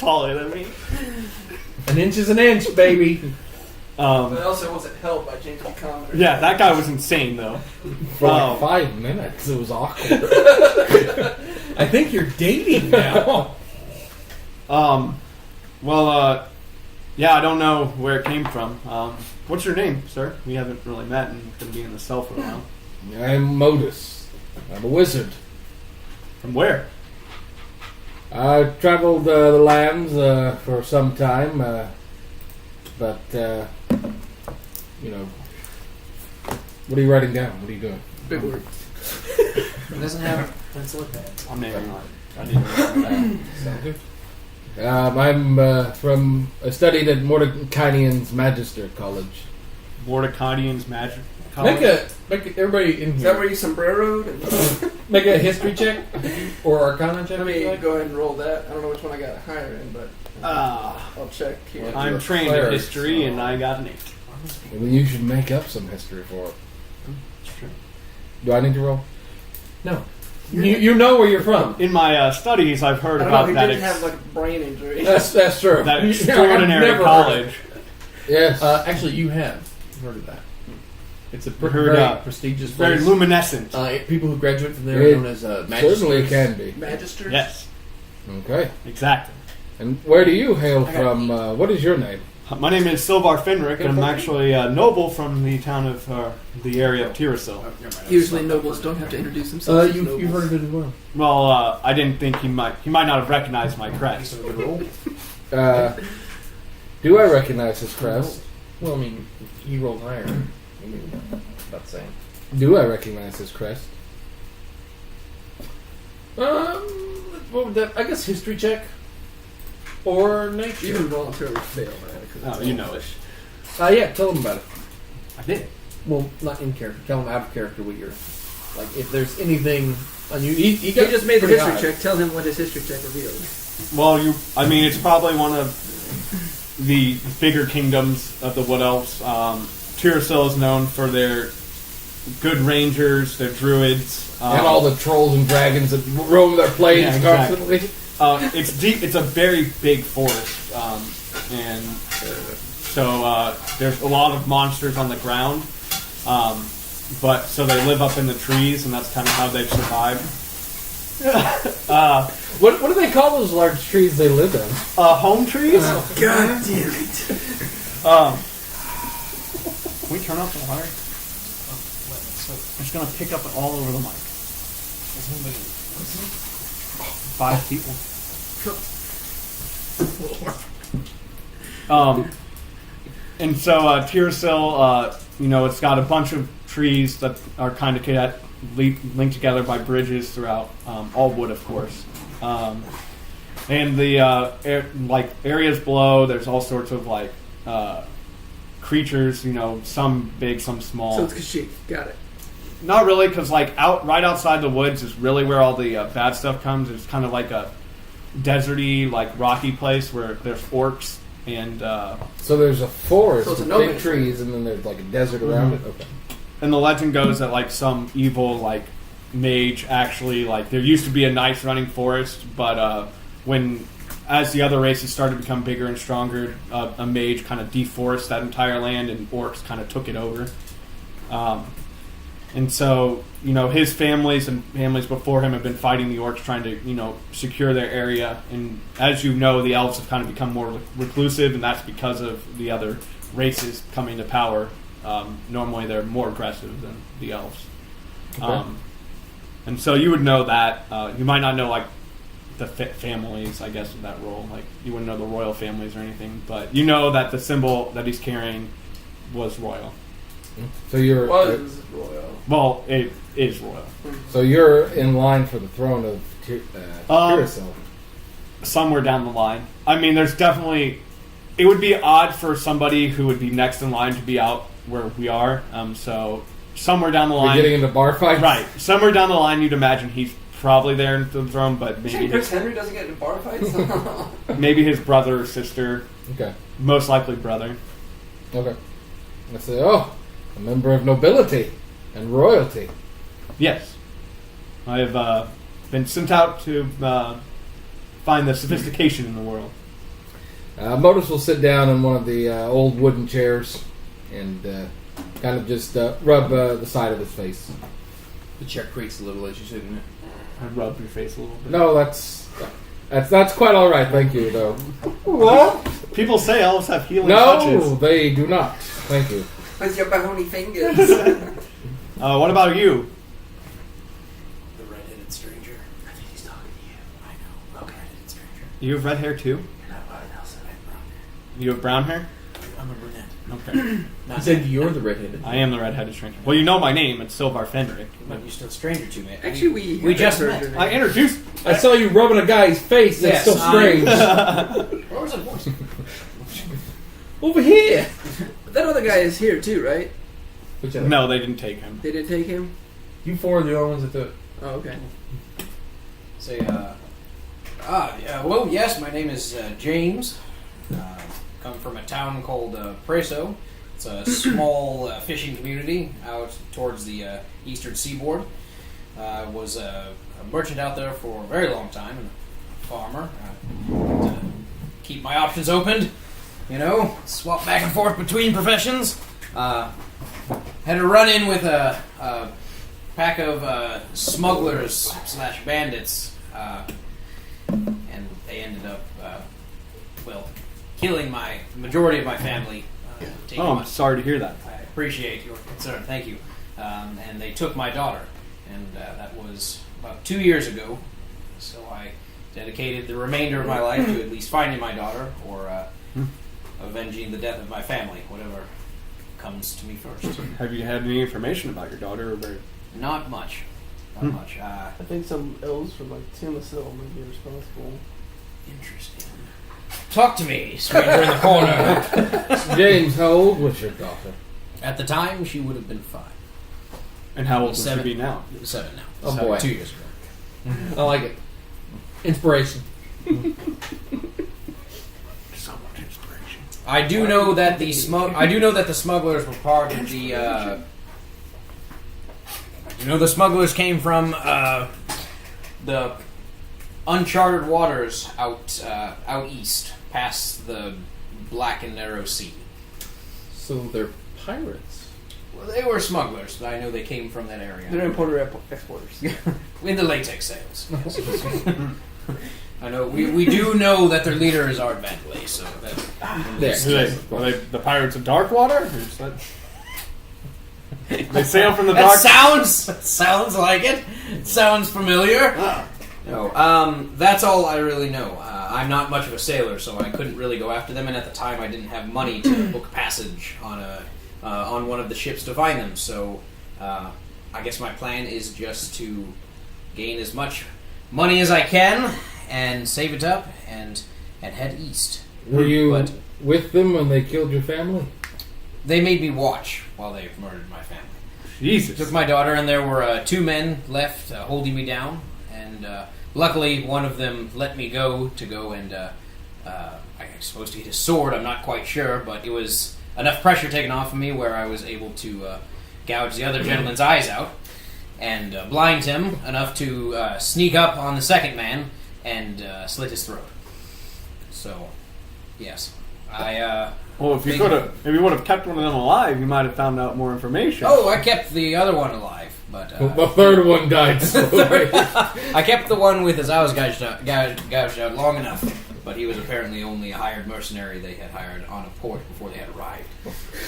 taller than me. An inch is an inch, baby. But also wasn't helped by James Buchanan. Yeah, that guy was insane though. For like 5 minutes, it was awkward. I think you're dating now. Yeah, I don't know where it came from. What's your name, sir? We haven't really met and been being in the cell for a while. I'm Modus. I'm a wizard. From where? I traveled the lands for some time, but what are you writing down? What are you doing? Big words. He doesn't have a pencil or pad. I'm naming it. I didn't Sound good. I'm I studied at Mordecaian's Magister College. Mordecaian's Magic College. Make everybody in Is that here where you sombreroed? make a history check or Arcana check. I if you mean, like. go ahead and roll that. I don't know which one I got higher in, but I'll check here. I'm You're a trained in cleric, history, so- and I got an 8. I mean, you should make up some history for it. It's true. Do I need to roll? No, you know where you're from. In my studies, I've heard I don't know. about He that. didn't have like a brain injury. That's true. That I've extraordinary never college. Yes. Actually, you have heard of that. It's a Heard, very prestigious Very place. luminescent. People who graduate from there It are known as magisters. certainly can be. Magister. Yes, Okay. exactly. And where do you hail I got from? What is your name? My name is Silvar Finrick, and I'm actually a noble from the town of the area of Tirasil. Usually nobles don't have to introduce themselves. as You've nobles. heard of it as well. Well, I didn't think he might not have recognized my crest. Do I recognize his crest? Well, I mean, he rolled higher. I mean, about the same. Do I recognize his crest? What would that? I guess history check or nature. You can voluntarily fail that. Oh, you know it. Yeah, tell him about it. I did. Well, not in character. Tell him out of character what you're like. If there's anything on you, he He got just made the pretty history high. check. Tell him what his history check revealed. Well, it's probably one of the bigger kingdoms of the Wood Elves. Tirasil is known for their good rangers, their druids, And all the trolls and dragons that roam their plains Yeah, exactly. constantly. It's deep. It's a very big forest, and so there's a lot of monsters on the ground. But so they live up in the trees, and that's kind of how they've survived. What do they call those large trees they live in? Home trees. God damn it! Can we turn off the wire? It's gonna pick up all over the mic. 5 people. And so Tirasil, it's got a bunch of trees that are kind of linked together by bridges throughout, all wood, of course. And the areas below, there's all sorts of creatures. Some big, some small. So it's Kashyyyk. Got it. Not really, because right outside the woods is really where all the bad stuff comes. It's kind of like a deserty, rocky place where there's orcs and So there's a forest So it's a with no big man's trees, and then there's a desert around it. Okay. the legend goes that some evil mage actually there used to be a nice running forest, but as the other races started to become bigger and stronger, a mage kind of deforests that entire land, and orcs kind of took it over. And so, his families and families before him have been fighting the orcs, trying to, secure their area. And as you know, the elves have kind of become more reclusive, and that's because of the other races coming to power. Normally, they're more aggressive than the elves. Okay. And so you would know that. You might not know, the families, I guess, of that role. You wouldn't know the royal families or anything, but you know that the symbol that he's carrying was royal. So you're Was royal. Well, it is royal. so you're in line for the throne of Tirasil. Somewhere down the line. I mean, there's definitely... It would be odd for somebody who would be next in line to be out where we are. So somewhere down the We're line... getting into bar fights. Right. Somewhere down the line, you'd imagine he's probably there in the throne, but maybe Prince Henry doesn't get into bar fights. maybe his brother or sister. Okay. Most likely brother. Okay. I say, a member of nobility and royalty. Yes. I have been sent out to find the sophistication in the world. Modus will sit down in one of the old wooden chairs and kind of just rub the side of his face. The chair creaks a little as you sit in it. I rub your face a little bit. No, that's quite all right, thank you. Though. Well, people say elves have healing No, touches. they do not. Thank you. With your bony fingers. What about you? The red-headed stranger. I think he's talking to you. I know. Red-headed stranger. You have red hair too? No, Nelson, I have brown hair. You have brown hair? I'm a brunette. Okay. He said you're the redheaded. I am the red-headed stranger. Well, you know my name. It's Silvar Fenric. But you're still a stranger to me. Actually, we just heard met. your name. I introduced... I saw you rubbing a guy's face. That's Yes, so strange. Where was that voice? Over here. That other guy is here too, right? Which other? No, they didn't take him. They didn't take him. You four are the only ones that took. Oh, okay. Say, well, yes, my name is James. Come from a town called Preso. It's a small fishing community out towards the eastern seaboard. I was a merchant out there for a very long time, and a farmer. To keep my options open, swap back and forth between professions. Had a run-in with a pack of smugglers / bandits, and they ended up, killing my majority of my family. Taking Oh, my- I'm sorry to hear that. I appreciate your concern. Thank you. And they took my daughter, and that was about 2 years ago. So I dedicated the remainder of my life to at least finding my daughter or avenging the death of my family, whatever comes to me first. Have you had any information about your daughter? Or Not much. Not much. I think some elves from like Timisil might be responsible. Interesting. Talk to me, stranger in the corner. James, how old was your daughter? At the time, she would have been 5. And how old will she 7. be now? 7 now. Oh, So, boy. 2 years ago. I like it. Inspiration. So much inspiration. I do know that the smugglers were part of the. The smugglers came from the uncharted waters out east, past the Black and Narrow Sea. So they're pirates. Well, they were smugglers, but I know they came from that area. They're importer exporters. In the latex sales. I know we do know that their leader is Art Vandelay, so that. There. Are they the pirates of Darkwater? Or is that... They sail from the That dark... sounds like it. Sounds familiar. No, that's all I really know. I'm not much of a sailor, so I couldn't really go after them, and at the time I didn't have money to book passage on one of the ships to find them. So I guess my plan is just to gain as much money as I can and save it up and head east. Were you But with them when they killed your family? they made me watch while they murdered my family. Jesus. Took my daughter, and there were 2 men left holding me down. And luckily, one of them let me go and I was supposed to get his sword. I'm not quite sure, but it was enough pressure taken off of me where I was able to gouge the other gentleman's eyes out and blind him enough to sneak up on the second man and slit his throat. So, yes, Well, if you would have kept one of them alive, you might have found out more information. I kept the other one alive, but The third one died slowly. I kept the one with his eyes gouged out long enough, but he was apparently only a hired mercenary they had hired on a port before they had arrived.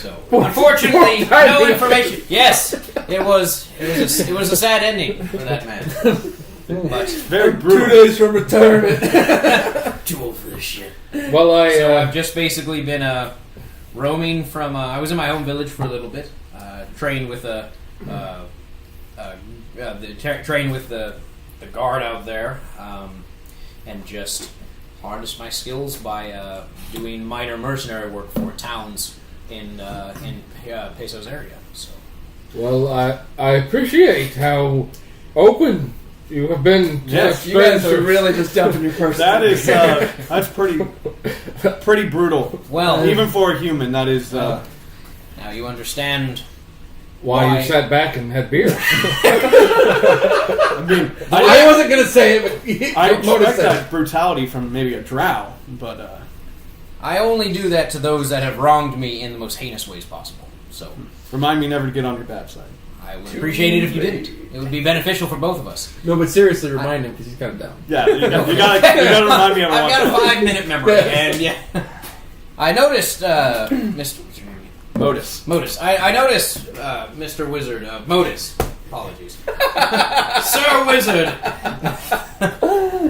So, unfortunately, no information. Yes, it was a sad ending for that man. But Very brutal. 2 days from retirement. too old for this shit. Well, So I've just basically been roaming from. I was in my home village for a little bit, trained with trained with the guard out there, and just harnessed my skills by doing minor mercenary work for towns in Peso's area. So I appreciate how open you have been to Yes, You guys are strangers. really just dumping your personal. That is that's pretty brutal. well, Even for a human, that is. now you understand. Why Why- you sat back and had beer. I mean, I wasn't gonna say it, but I Modus expect said that brutality from maybe a drow, but I only do that to those that have wronged me in the most heinous ways possible. So Remind me never to get on your bad side. I would appreciate it if you didn't. It would be beneficial for both of us. No, but seriously, remind him because he's kind of down. Yeah, you gotta remind me. I've got a 5-minute memory, and yeah. I noticed, Mr. Modus. I noticed, Mr. Wizard, Modus. Apologies. Sir Wizard.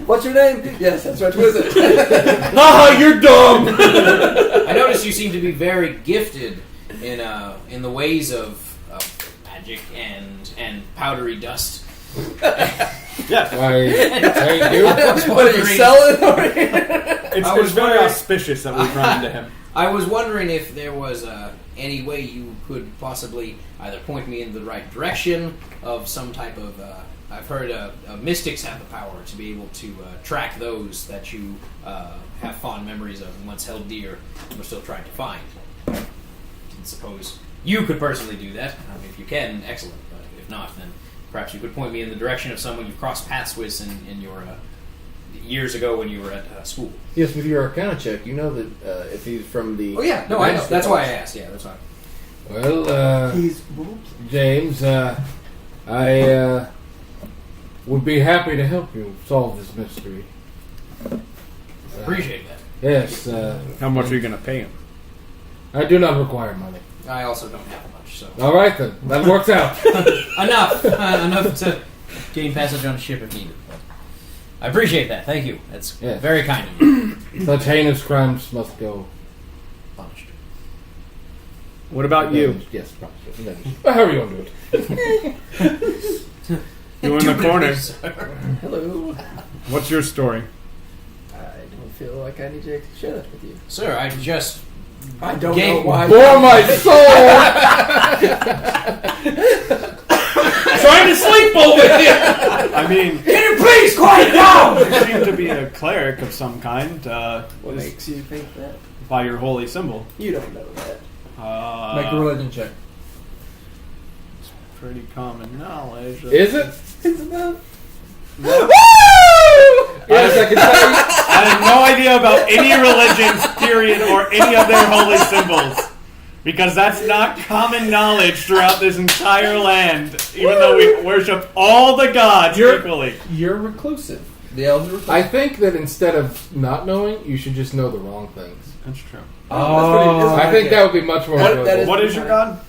What's your name? Yes, that's right, Wizard. Haha, you're dumb! I noticed you seem to be very gifted in the ways of magic and powdery dust. Yes. I do. What are you selling? It's very auspicious that we've run into him. I was wondering if there was any way you could possibly either point me in the right direction of some type of. I've heard mystics have the power to be able to track those that you have fond memories of and once held dear and we're still trying to find. I didn't suppose you could personally do that. If you can, excellent. But if not, then perhaps you could point me in the direction of someone you've crossed paths with in your years ago when you were at school. Yes, with your Arcana check, you know that if he's from the. Oh yeah, no, I know. That's why I asked. Yeah, that's why. Well, He's James, I would be happy to help you solve this mystery. Appreciate that. Yes, How much are you going to pay him? I do not require money. I also don't have much, so All right then, that works out. enough to gain passage on a ship if needed. But I appreciate that. Thank you. That's Yes. very kind of you. Such heinous crimes must go Punished. What about you? Yes, punished. However you want to do it. You in the corner. Hello. What's your story? I don't feel like I need to share that with you. Sir, I just I don't Gave- know why. For my soul! Trying to sleep over here! I mean, Can you please quiet down? you seem to be a cleric of some kind. What makes you think that? By your holy symbol. You don't know that. Make a religion check. Pretty common knowledge. Is it? It's enough. Yes, I can tell you. I have no idea about any religions, period, or any of their holy symbols. Because that's not common knowledge throughout this entire land, even though we worship all the gods equally. You're reclusive. The elves are reclusive. I think that instead of not knowing, you should just know the wrong things. That's true. I think that would be much more That enjoyable. is- What is your god?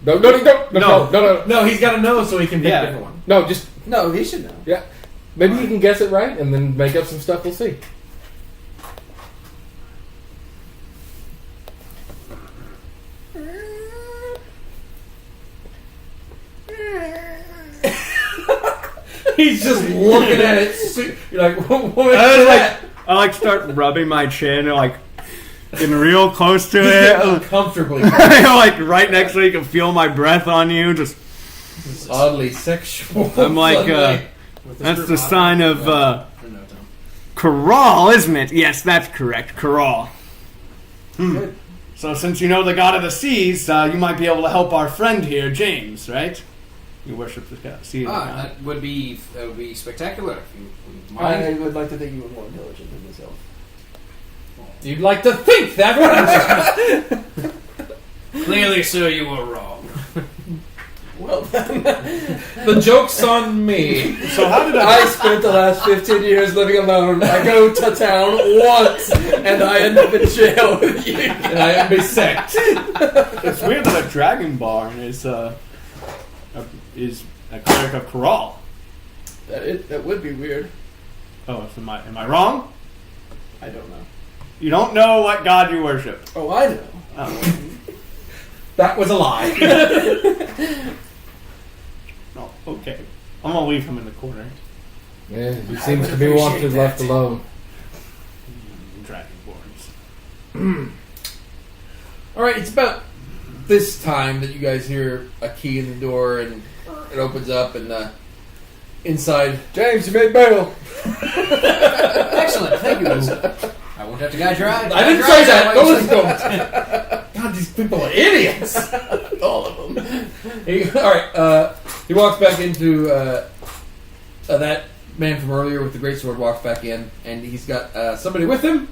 No. No, he's got to know so he can pick Yeah. a different one. No, just, No, he should know. yeah. Maybe you can guess it right and then make up some stuff. We'll see. He's just looking at it. You're like, what is I that? like start rubbing my chin and like getting real close to it. Uncomfortably. Like right next to you, you can feel my breath on you. Just It's oddly sexual. I'm like, suddenly. that's the sign of No, Tom. Corral, isn't it? Yes, that's correct. Corral. So since you know the god of the seas, you might be able to help our friend here, James, right? You worship the god. Sea of the god. That would be spectacular if you wouldn't I mind. would like to think you were more intelligent than this elf. You'd like to think that. Clearly, sir, you were wrong. Well, then, The joke's on me. So how did I spent the last 15 years living alone. I go to town once, and I end up in jail with you. And I am beset. It's weird that a dragonborn is a cleric of Corral. That would be weird. Oh, so am I wrong? I don't know. You don't know what god you worship. Oh, I know. Oh, That was a lie. no, okay. I'm gonna leave him in the corner. Yeah, he seems to be wanted left alone. Dragonborns. All right, it's about this time that you guys hear a key in the door, and it opens up, and inside, James, you made bail. Excellent. Thank you, Wilson. I won't have to guide your eye. I didn't say that. Don't listen to him. God, these people are idiots. All of them. All right. He walks back into that man from earlier with the greatsword. Walks back in, and he's got somebody with him.